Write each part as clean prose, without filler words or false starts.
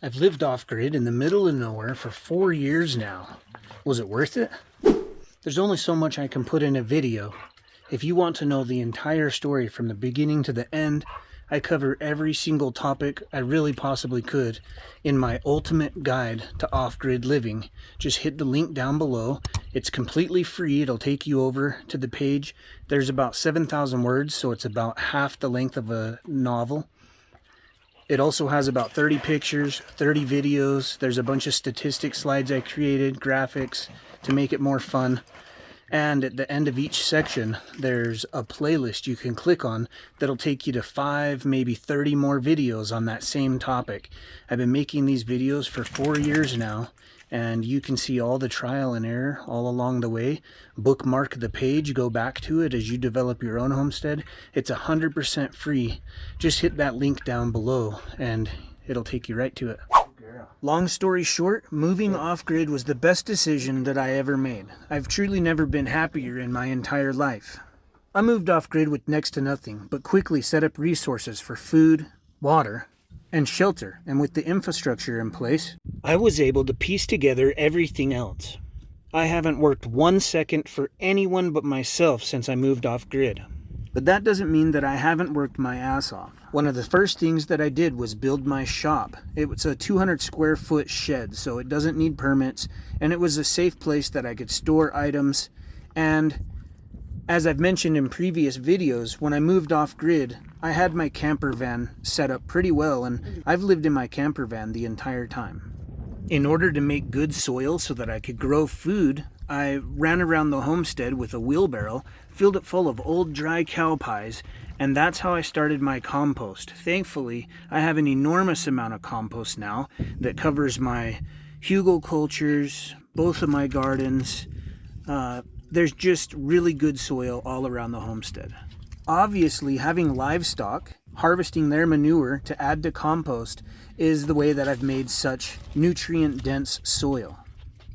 I've lived off-grid in the middle of nowhere for 4 years now. Was it worth it? There's only so much I can put in a video. If you want to know the entire story from the beginning to the end, I cover every single topic I really possibly could in my ultimate guide to off-grid living. Just hit the link down below. It's completely free. It'll take you over to the page. There's about 7,000 words, so it's about half the length of a novel. It also has about 30 pictures, 30 videos. There's a bunch of statistics slides I created, graphics to make it more fun. And at the end of each section, there's a playlist you can click on that'll take you to 5, maybe 30 more videos on that same topic. I've been making these videos for 4 years now, and you can see all the trial and error all along the way. Bookmark the page, go back to it as you develop your own homestead. It's 100% free. Just hit that link down below and it'll take you right to it. Long story short, moving off-grid was the best decision that I ever made. I've truly never been happier in my entire life. I moved off-grid with next to nothing, but quickly set up resources for food, water, and shelter, and with the infrastructure in place, I was able to piece together everything else. I haven't worked 1 second for anyone but myself since I moved off-grid. But that doesn't mean that I haven't worked my ass off. One of the first things that I did was build my shop. It was a 200 square foot shed, so it doesn't need permits, and it was a safe place that I could store items. And as I've mentioned in previous videos, when I moved off-grid, I had my camper van set up pretty well, and I've lived in my camper van the entire time. In order to make good soil so that I could grow food, I ran around the homestead with a wheelbarrow, filled it full of old dry cow pies, and that's how I started my compost. Thankfully, I have an enormous amount of compost now that covers my hugelkulturs, both of my gardens. There's just really good soil all around the homestead. Obviously, having livestock, harvesting their manure to add to compost is the way that I've made such nutrient-dense soil.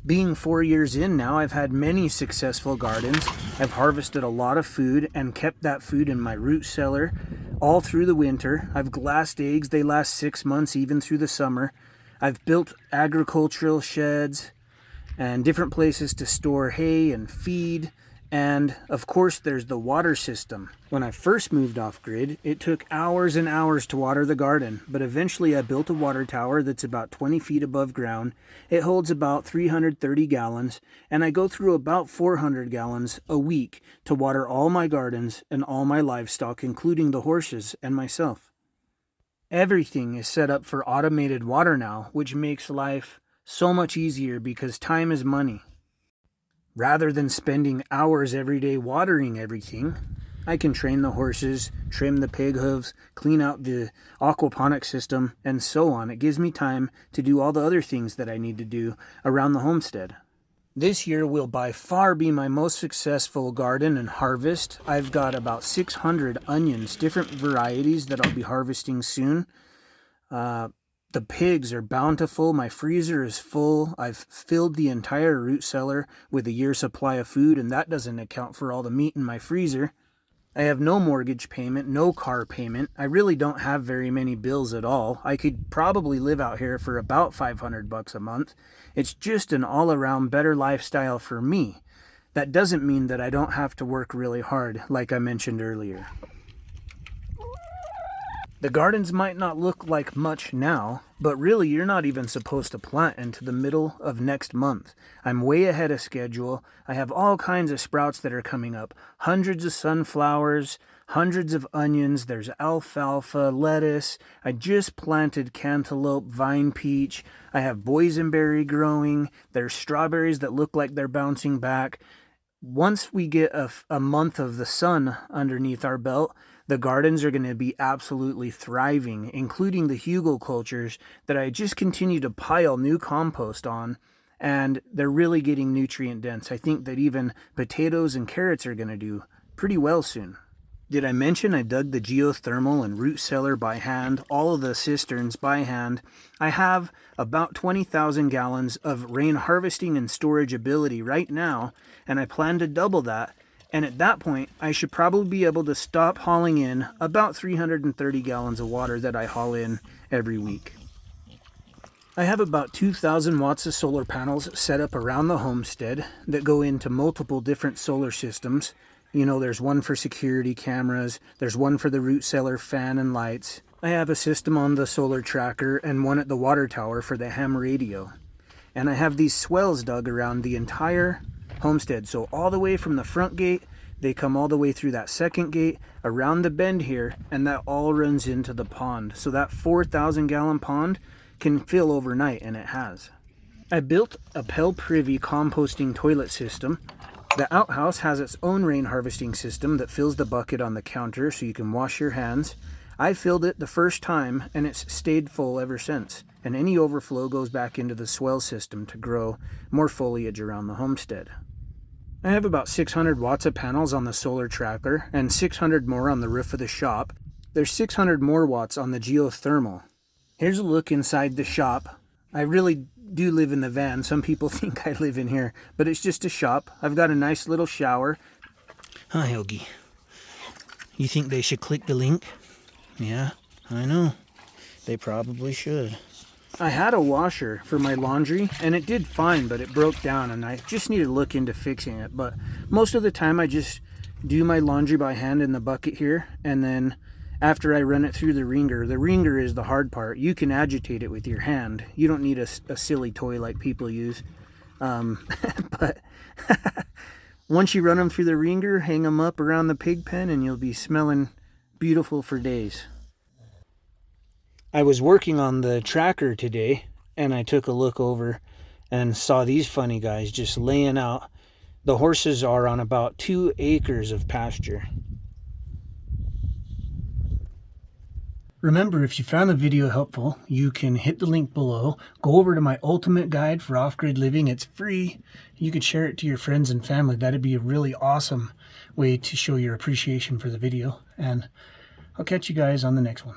Being 4 years in now, I've had many successful gardens. I've harvested a lot of food and kept that food in my root cellar all through the winter. I've glassed eggs. They last 6 months, even through the summer. I've built agricultural sheds and different places to store hay and feed. And of course, there's the water system. When I first moved off-grid, it took hours and hours to water the garden, but eventually I built a water tower that's about 20 feet above ground. It holds about 330 gallons, and I go through about 400 gallons a week to water all my gardens and all my livestock, including the horses and myself. Everything is set up for automated water now, which makes life so much easier because time is money. Rather than spending hours every day watering everything, I can train the horses, trim the pig hooves, clean out the aquaponic system, and so on. It gives me time to do all the other things that I need to do around the homestead. This year will by far be my most successful garden and harvest. I've got about 600 onions, different varieties that I'll be harvesting soon. The pigs are bountiful. My freezer is full. I've filled the entire root cellar with a year's supply of food, and that doesn't account for all the meat in my freezer. I have no mortgage payment, no car payment. I really don't have very many bills at all. I could probably live out here for about $500 a month. It's just an all-around better lifestyle for me. That doesn't mean that I don't have to work really hard, like I mentioned earlier. The gardens might not look like much now, but really you're not even supposed to plant into the middle of next month. I'm way ahead of schedule. I have all kinds of sprouts that are coming up. Hundreds of sunflowers, hundreds of onions, there's alfalfa, lettuce. I just planted cantaloupe, vine peach. I have boysenberry growing. There's strawberries that look like they're bouncing back. Once we get a month of the sun underneath our belt, the gardens are going to be absolutely thriving, including the hugelkulturs that I just continue to pile new compost on, and they're really getting nutrient dense. I think that even potatoes and carrots are going to do pretty well soon. Did I mention I dug the geothermal and root cellar by hand, all of the cisterns by hand? I have about 20,000 gallons of rain harvesting and storage ability right now, and I plan to double that. And at that point, I should probably be able to stop hauling in about 330 gallons of water that I haul in every week. I have about 2,000 watts of solar panels set up around the homestead that go into multiple different solar systems. You know, there's one for security cameras, there's one for the root cellar fan and lights. I have a system on the solar tracker and one at the water tower for the ham radio. And I have these swells dug around the entire homestead. So all the way from the front gate, they come all the way through that second gate, around the bend here, and that all runs into the pond. So that 4,000 gallon pond can fill overnight, and it has. I built a Pell Privy composting toilet system. The outhouse has its own rain harvesting system that fills the bucket on the counter so you can wash your hands. I filled it the first time and it's stayed full ever since. And any overflow goes back into the swell system to grow more foliage around the homestead. I have about 600 watts of panels on the solar tracker and 600 more on the roof of the shop. There's 600 more watts on the geothermal. Here's a look inside the shop. I really do live in the van. Some people think I live in here, but it's just a shop. I've got a nice little shower. Hi, Yogi. You think they should click the link? Yeah, I know. They probably should. I had a washer for my laundry, and it did fine, but it broke down, and I just need to look into fixing it. But most of the time, I just do my laundry by hand in the bucket here, and then after I run it through the ringer is the hard part. You can agitate it with your hand. You don't need a silly toy like people use. But once you run them through the ringer, hang them up around the pig pen, and you'll be smelling beautiful for days. I was working on the tracker today, and I took a look over and saw these funny guys just laying out. The horses are on about 2 acres of pasture. Remember, if you found the video helpful, you can hit the link below. Go over to my ultimate guide for off-grid living. It's free. You could share it to your friends and family. That'd be a really awesome way to show your appreciation for the video. And I'll catch you guys on the next one.